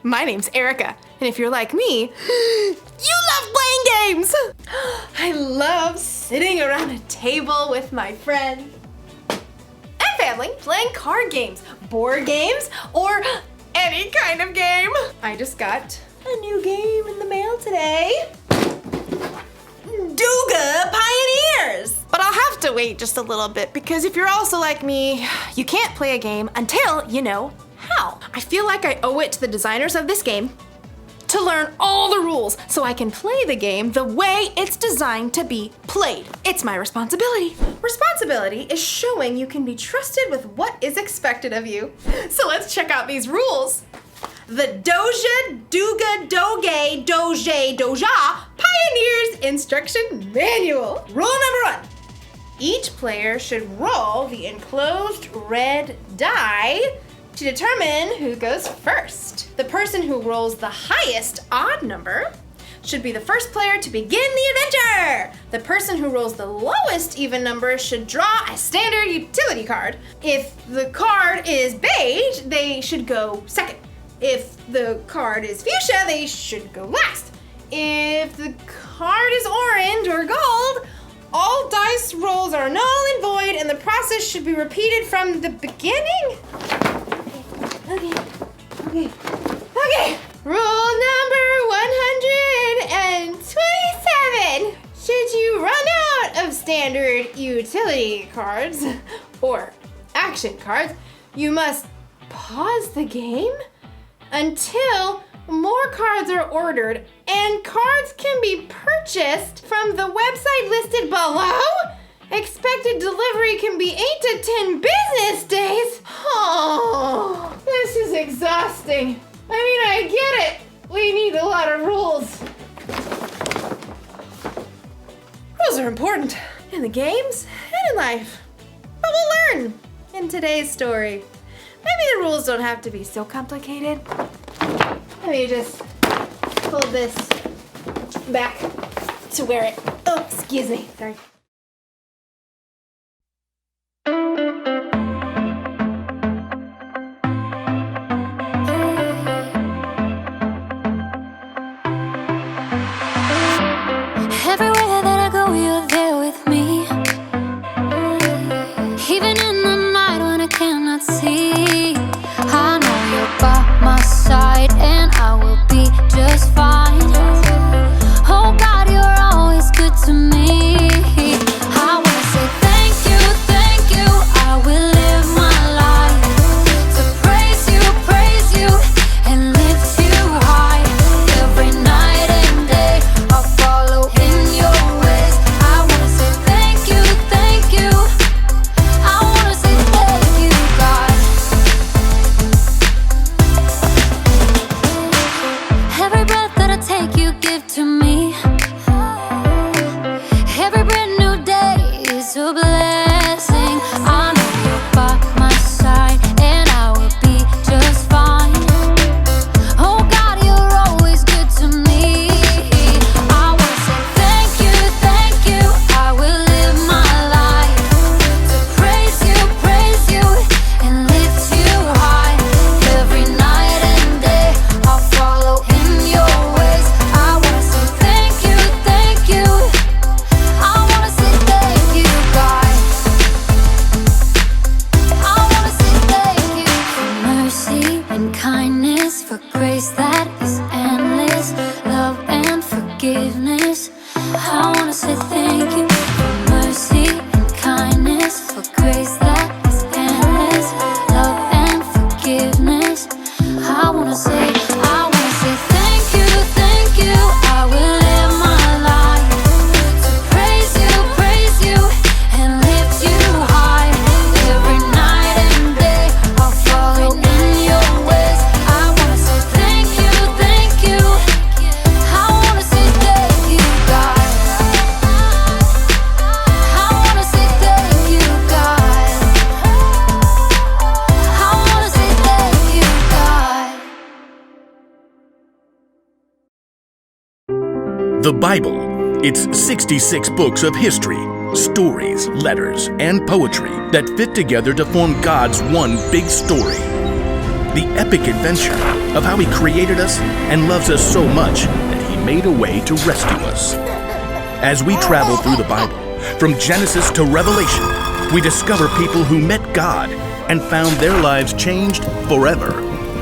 My name's Erica, and if you're like me, you love playing games! I love sitting around a table with my friends and family playing card games, board games, or any kind of game. I just got a new game in the mail today. Duga Pioneers! But I'll have to wait just a little bit because if you're also like me, you can't play a game until you know how. I feel like I owe it to the designers of this game to learn all the rules so I can play the game the way it's designed to be played. It's my responsibility. Responsibility is showing you can be trusted with what is expected of you. So let's check out these rules. The Doja, Duga, Doge, Doje, Doja Pioneers Instruction Manual. Rule number 1. Each player should roll the enclosed red die to determine who goes first. The person who rolls the highest odd number should be the first player to begin the adventure. The person who rolls the lowest even number should draw a standard utility card. If the card is beige, they should go second. If the card is fuchsia, they should go last. If the card is orange or gold, all dice rolls are null and void and the process should be repeated from the beginning. Okay. Rule number 127. Should you run out of standard utility cards or action cards, you must pause the game until more cards are ordered and cards can be purchased from the website listed below. Expected delivery can be 8 to 10 business days. Oh, this is exhausting. I mean, I get it. We need a lot of rules. Rules are important in the games and in life. But we'll learn in today's story. Maybe the rules don't have to be so complicated. Let me just hold this back to where it, oh, excuse me, sorry. Everywhere that I go, you're there with me. Even in the night when I cannot see, I know you're by my side and I will be just fine. Oh God, you're always good to me. I wanna say thank you, I will live my life to praise you and lift you high. Every night and day I'll follow in your ways. I wanna say thank you, I wanna say thank you, God. Every breath that I take you give to me. Every brand new day is a blessing. I know you're by my side and I will be just fine. Oh God, you're always good to me. I wanna say thank you, I will live my life to praise you and lift you high. Every night and day I'll follow in your ways. I wanna say thank you, I wanna say thank you, God. I wanna say thank you for mercy and kindness, for grace that is endless, love and forgiveness. I wanna say thank you for mercy and kindness, for grace that is endless, love and forgiveness. I wanna say thank you, I will live my life to praise you and lift you high. Every night and day I'll follow in your ways. I wanna say thank you, I wanna say thank you, God. I wanna say thank you, God. I wanna say thank you, God. The Bible. It's 66 books of history, stories, letters, and poetry that fit together to form God's one big story. the epic adventure of how He created us and loves us so much that He made a way to rescue us. As we travel through the Bible, from Genesis to Revelation, we discover people who met God and found their lives changed forever.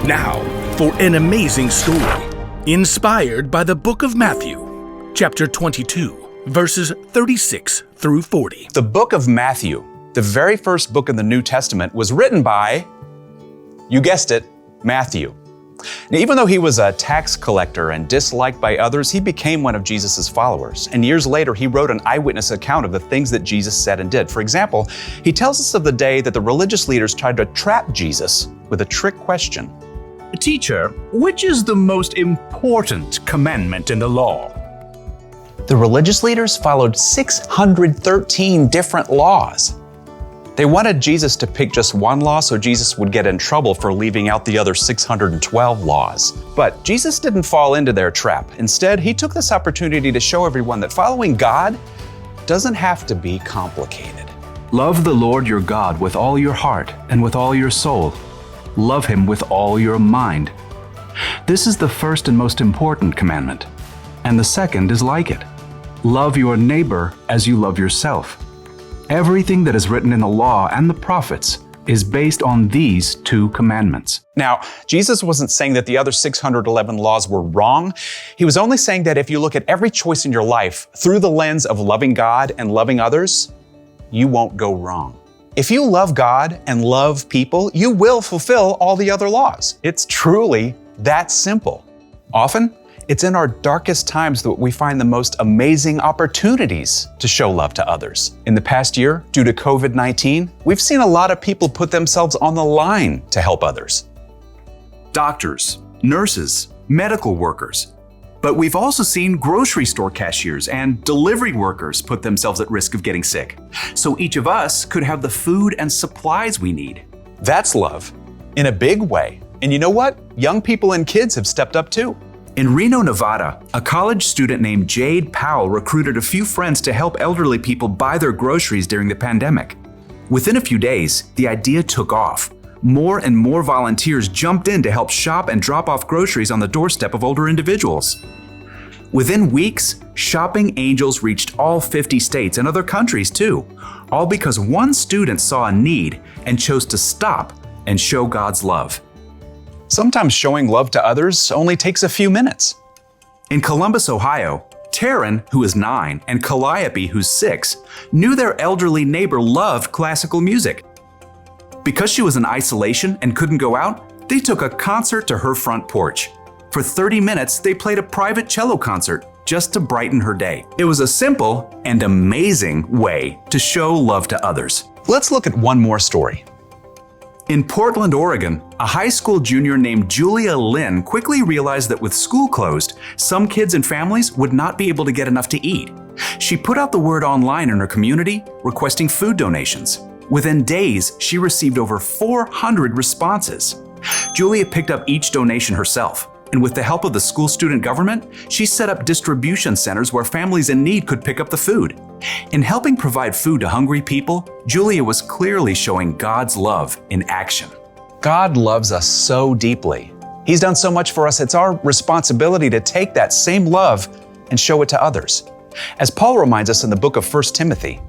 Now, for an amazing story, inspired by the book of Matthew, chapter 22, verses 36 through 40. The book of Matthew, the very first book in the New Testament, was written by, you guessed it, Matthew. Now, even though he was a tax collector and disliked by others, he became one of Jesus' followers. And years later, he wrote an eyewitness account of the things that Jesus said and did. For example, he tells us of the day that the religious leaders tried to trap Jesus with a trick question. Teacher, which is the most important commandment in the law? The religious leaders followed 613 different laws. They wanted Jesus to pick just one law so Jesus would get in trouble for leaving out the other 612 laws. But Jesus didn't fall into their trap. Instead, he took this opportunity to show everyone that following God doesn't have to be complicated. Love the Lord your God with all your heart and with all your soul. Love Him with all your mind. This is the first and most important commandment. And the second is like it. Love your neighbor as you love yourself. Everything that is written in the law and the prophets is based on these two commandments. Now, Jesus wasn't saying that the other 611 laws were wrong. He was only saying that if you look at every choice in your life through the lens of loving God and loving others, you won't go wrong. If you love God and love people, you will fulfill all the other laws. It's truly that simple. Often, it's in our darkest times that we find the most amazing opportunities to show love to others. In the past year, due to COVID-19, we've seen a lot of people put themselves on the line to help others. Doctors, nurses, medical workers. But we've also seen grocery store cashiers and delivery workers put themselves at risk of getting sick. So each of us could have the food and supplies we need. That's love, in a big way. And you know what? Young people and kids have stepped up too. In Reno, Nevada, a college student named Jade Powell recruited a few friends to help elderly people buy their groceries during the pandemic. Within a few days, the idea took off. More and more volunteers jumped in to help shop and drop off groceries on the doorstep of older individuals. Within weeks, shopping angels reached all 50 states and other countries too, all because one student saw a need and chose to stop and show God's love. Sometimes showing love to others only takes a few minutes. In Columbus, Ohio, Taryn, who is 9, and Calliope, who's 6, knew their elderly neighbor loved classical music. Because she was in isolation and couldn't go out, they took a concert to her front porch. For 30 minutes, they played a private cello concert just to brighten her day. It was a simple and amazing way to show love to others. Let's look at one more story. In Portland, Oregon, a high school junior named Julia Lynn quickly realized that with school closed, some kids and families would not be able to get enough to eat. She put out the word online in her community, requesting food donations. Within days, she received over 400 responses. Julia picked up each donation herself, and with the help of the school student government, she set up distribution centers where families in need could pick up the food. In helping provide food to hungry people, Julia was clearly showing God's love in action. God loves us so deeply. He's done so much for us, it's our responsibility to take that same love and show it to others. As Paul reminds us in the book of 1 Timothy,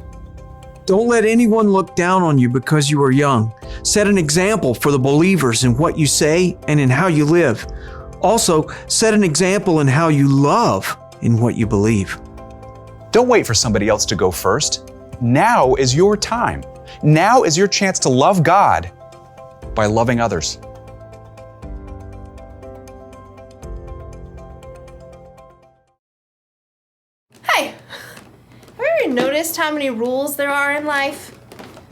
"Don't let anyone look down on you because you are young. Set an example for the believers in what you say and in how you live. Also, set an example in how you love in what you believe." don't wait for somebody else to go first. Now is your time. Now is your chance to love God by loving others. Hey, have you ever noticed how many rules there are in life?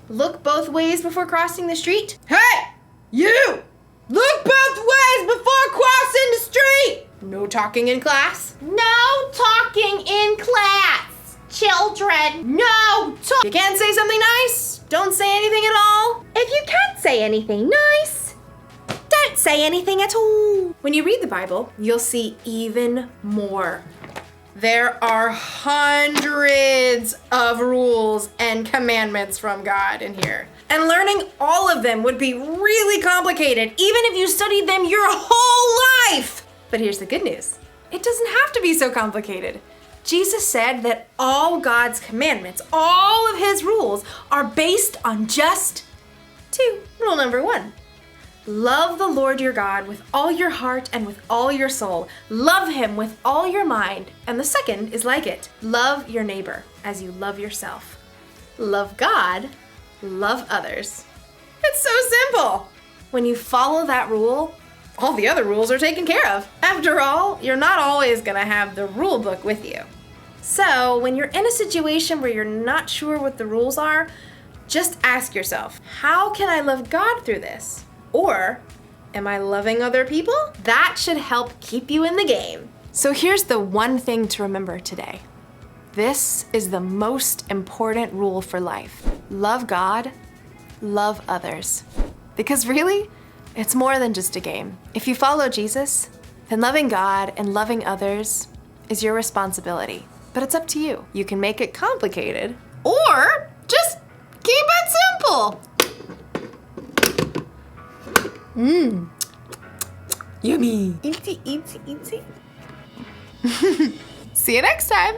Look both ways before crossing the street. Hey, you! Look both ways before crossing the street! No talking in class. No talking in class, children. No talk. You can't say something nice. Don't say anything at all. If you can't say anything nice, don't say anything at all. When you read the Bible, you'll see even more. There are hundreds of rules and commandments from God in here. And learning all of them would be really complicated, even if you studied them your whole life. But here's the good news. It doesn't have to be so complicated. Jesus said that all God's commandments, all of his rules, are based on just 2. Rule number 1. Love the Lord your God with all your heart and with all your soul. Love him with all your mind. And the second is like it. Love your neighbor as you love yourself. Love God, love others. It's so simple. When you follow that rule, all the other rules are taken care of. After all, you're not always gonna have the rule book with you. So when you're in a situation where you're not sure what the rules are, just ask yourself, how can I love God through this? Or, am I loving other people? That should help keep you in the game. So here's the one thing to remember today. This is the most important rule for life. Love God, love others. Because really, it's more than just a game. If you follow Jesus, then loving God and loving others is your responsibility. But it's up to you. You can make it complicated, or just keep it simple. Yummy. Eatsy, eatsy, eatsy. See you next time.